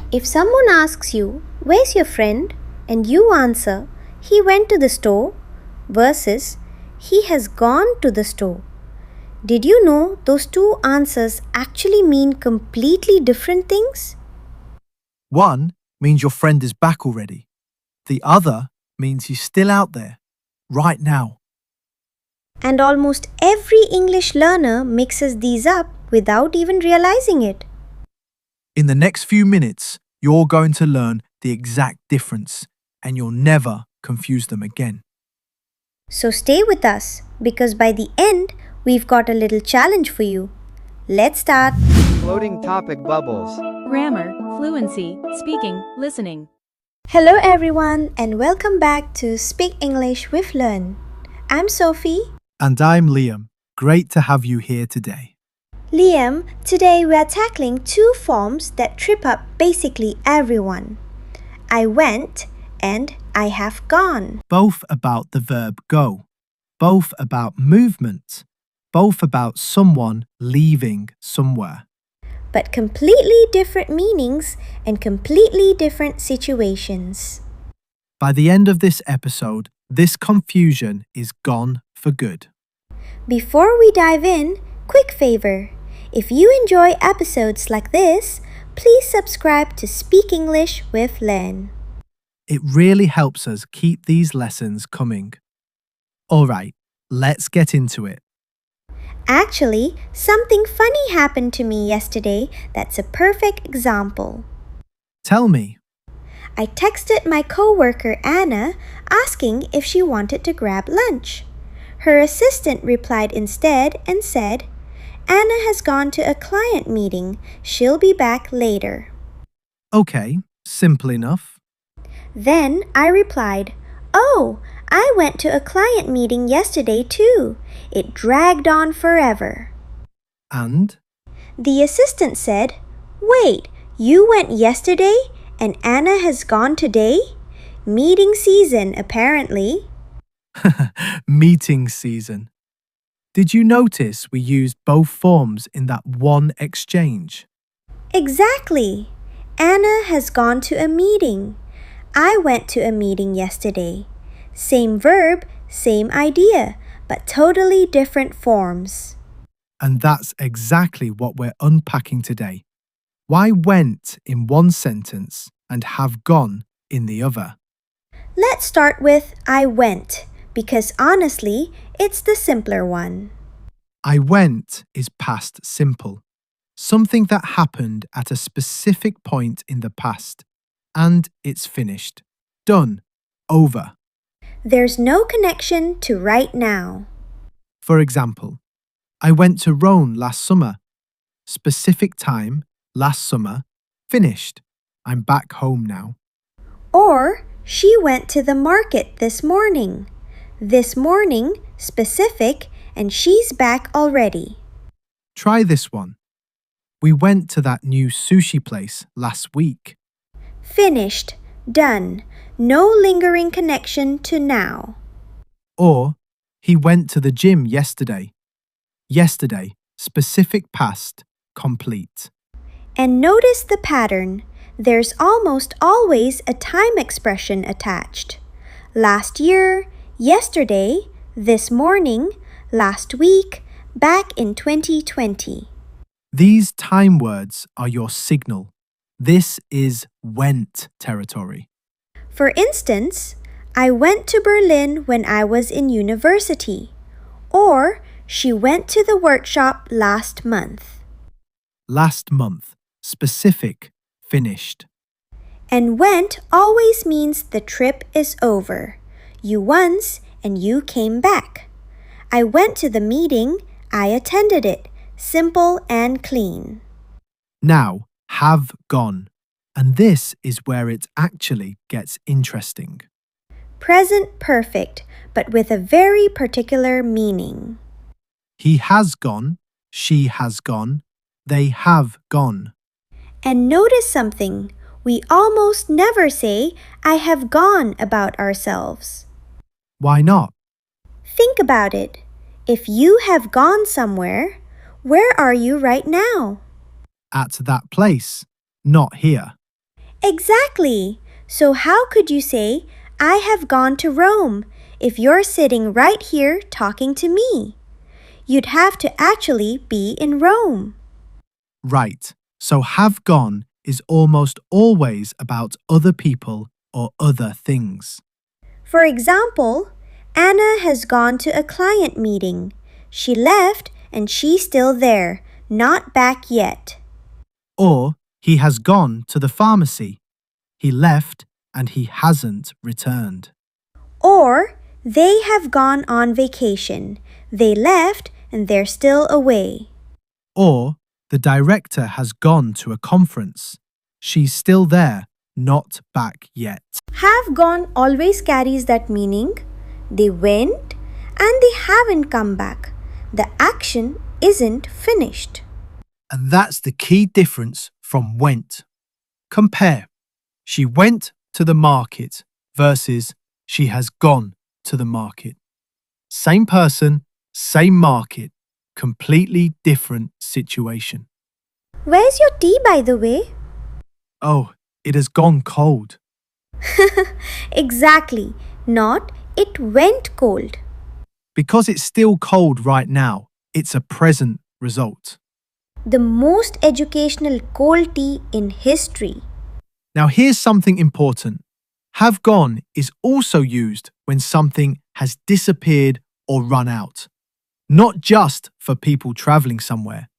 If someone asks you, "Where's your friend?" and you answer, "He went to the store," versus, "He has gone to the store." Did you know those two answers actually mean completely different things? One means your friend is back already. The other means he's still out there, right now. And almost every English learner mixes these up without even realizing it. In the next few minutes, you're going to learn the exact difference and you'll never confuse them again. So stay with us because by the end, we've got a little challenge for you. Let's start. Floating topic bubbles. Grammar, fluency, speaking, listening. Hello everyone and welcome back to Speak English with Learn. I'm Sophie. And I'm Liam. Great to have you here today. Liam, today we are tackling two forms that trip up basically everyone. I went and I have gone. Both about the verb go, both about movement, both about someone leaving somewhere. But completely different meanings and completely different situations. By the end of this episode, this confusion is gone for good. Before we dive in, quick favor. If you enjoy episodes like this, please subscribe to Speak English with Len. It really helps us keep these lessons coming. All right, let's get into it. Actually, something funny happened to me yesterday that's a perfect example. Tell me. I texted my coworker Anna asking if she wanted to grab lunch. Her assistant replied instead and said, "Anna has gone to a client meeting. She'll be back later." Okay, simple enough. Then I replied, "Oh, I went to a client meeting yesterday too. It dragged on forever." And? The assistant said, "Wait, you went yesterday and Anna has gone today? Meeting season, apparently." Meeting season. Did you notice we used both forms in that one exchange? Exactly. Anna has gone to a meeting. I went to a meeting yesterday. Same verb, same idea, but totally different forms. And that's exactly what we're unpacking today. Why went in one sentence and have gone in the other? Let's start with I went, because honestly, it's the simpler one. I went is past simple. Something that happened at a specific point in the past. And it's finished. Done. Over. There's no connection to right now. For example, I went to Rome last summer. Specific time, last summer. Finished. I'm back home now. Or she went to the market this morning. This morning, specific, and she's back already. Try this one. We went to that new sushi place last week. Finished, done, no lingering connection to now. Or, he went to the gym yesterday. Yesterday, specific past, complete. And notice the pattern. There's almost always a time expression attached. Last year, yesterday, this morning, last week, back in 2020. These time words are your signal. This is went territory. For instance, I went to Berlin when I was in university. Or, she went to the workshop last month. Last month, specific, finished. And went always means the trip is over. You once and you came back. I went to the meeting, I attended it. Simple and clean. Now, have gone. And this is where it actually gets interesting. Present perfect, but with a very particular meaning. He has gone, she has gone, they have gone. And notice something. We almost never say, "I have gone" about ourselves. Why not? Think about it. If you have gone somewhere, where are you right now? At that place, not here. Exactly. So, how could you say, I have gone to Rome, if you're sitting right here talking to me? You'd have to actually be in Rome. Right. So have gone is almost always about other people or other things. For example, Anna has gone to a client meeting. She left and she's still there, not back yet. Or he has gone to the pharmacy. He left and he hasn't returned. Or they have gone on vacation. They left and they're still away. Or the director has gone to a conference. She's still there, not back yet. Have gone always carries that meaning. They went and they haven't come back. The action isn't finished. And that's the key difference from went. Compare. She went to the market versus she has gone to the market. Same person, same market, completely different situation. Where's your tea, by the way? Oh, it has gone cold. Exactly. Not it went cold. Because it's still cold right now, it's a present result. The most educational cold tea in history. Now here's something important. Have gone is also used when something has disappeared or run out. Not just for people traveling somewhere.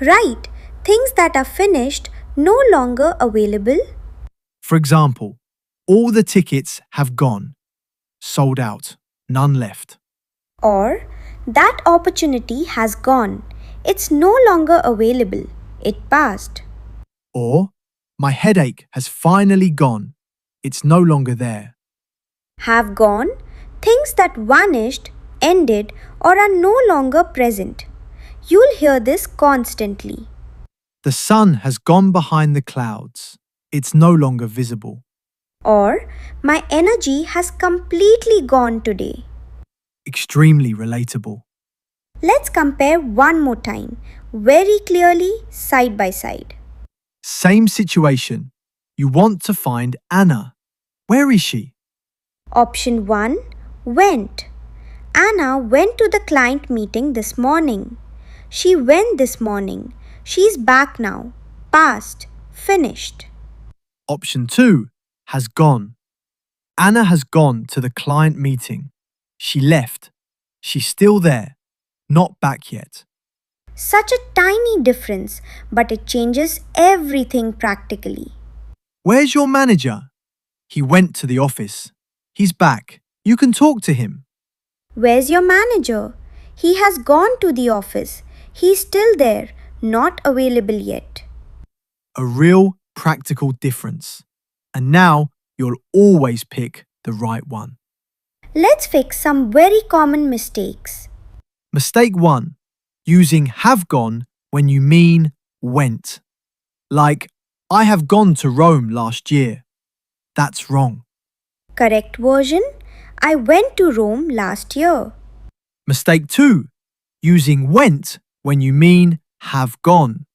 Right. Things that are finished no longer available. For example, all the tickets have gone. Sold out. None left. Or that opportunity has gone. It's no longer available. It passed. Or my headache has finally gone. It's no longer there. Have gone. Things that vanished, ended, or are no longer present. You'll hear this constantly. The sun has gone behind the clouds. It's no longer visible. Or my energy has completely gone today. Extremely relatable. Let's compare one more time, very clearly, side by side. Same situation. You want to find Anna. Where is she? Option 1 went. Anna went to the client meeting this morning. She went this morning. She's back now. Past. Finished. Option 2 has gone. Anna has gone to the client meeting. She left. She's still there, not back yet. Such a tiny difference, but it changes everything practically. Where's your manager? He went to the office. He's back. You can talk to him. Where's your manager? He has gone to the office. He's still there, not available yet. A real practical difference. And now you'll always pick the right one. Let's fix some very common mistakes. Mistake 1. Using have gone when you mean went. Like, I have gone to Rome last year. That's wrong. Correct version: I went to Rome last year. Mistake 2. Using went when you mean have gone.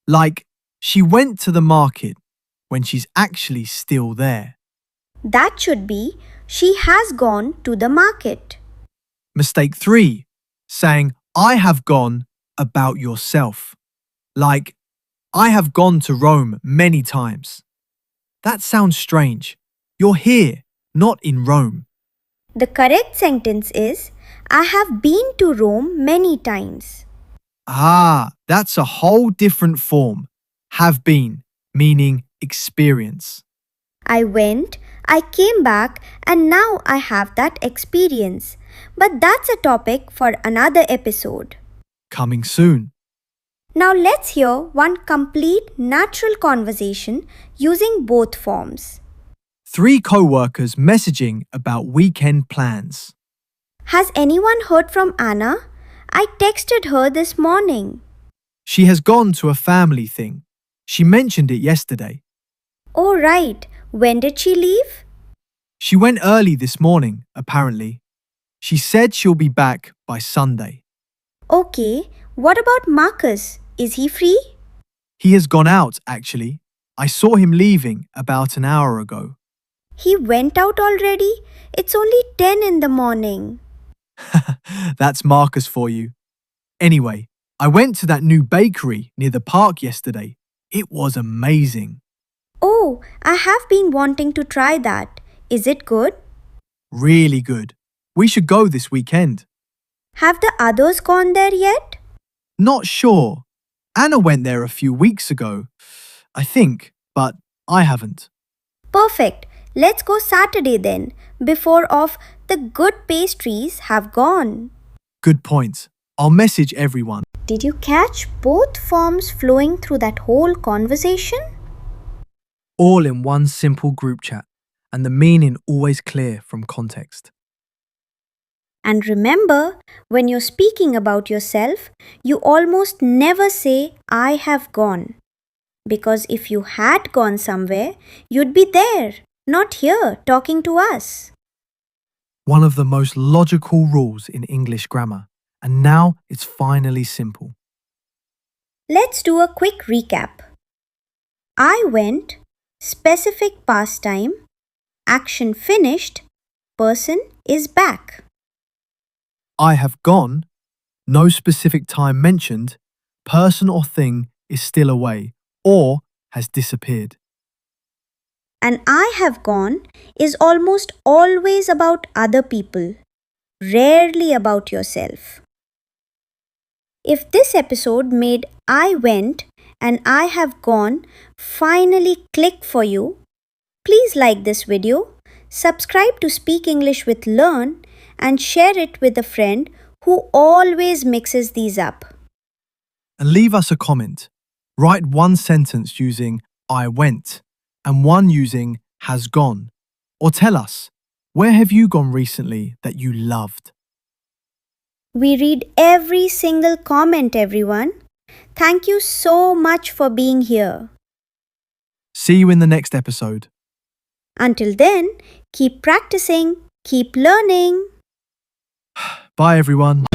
Like, she went to the market when she's actually still there. That should be she has gone to the market. Mistake 3. Saying, I have gone about yourself. Like, I have gone to Rome many times. That sounds strange. You're here, not in Rome. The correct sentence is I have been to Rome many times. Ah, that's a whole different form. Have been, meaning experience. I went, I came back, and now I have that experience. But that's a topic for another episode. Coming soon. Now let's hear one complete natural conversation using both forms. 3 co-workers messaging about weekend plans. Has anyone heard from Anna? I texted her this morning. She has gone to a family thing. She mentioned it yesterday. Oh, right. When did she leave? She went early this morning, apparently. She said she'll be back by Sunday. Okay, what about Marcus? Is he free? He has gone out, actually. I saw him leaving about an hour ago. He went out already? It's only 10 in the morning. That's Marcus for you. Anyway, I went to that new bakery near the park yesterday. It was amazing. Oh, I have been wanting to try that. Is it good? Really good. We should go this weekend. Have the others gone there yet? Not sure. Anna went there a few weeks ago, I think, but I haven't. Perfect. Let's go Saturday then, before of the good pastries have gone. Good point. I'll message everyone. Did you catch both forms flowing through that whole conversation? All in one simple group chat, and the meaning always clear from context. And remember, when you're speaking about yourself, you almost never say, I have gone. Because if you had gone somewhere, you'd be there, not here talking to us. One of the most logical rules in English grammar, and now it's finally simple. Let's do a quick recap. I went, specific past time, action finished, person is back. I have gone, no specific time mentioned, person or thing is still away or has disappeared. And I have gone is almost always about other people, rarely about yourself. If this episode made I went and I have gone finally click for you, please like this video, subscribe to Speak English with Learn, and share it with a friend who always mixes these up. And leave us a comment. Write one sentence using I went and one using has gone. Or tell us, where have you gone recently that you loved? We read every single comment, everyone. Thank you so much for being here. See you in the next episode. Until then, keep practicing, keep learning. Bye everyone.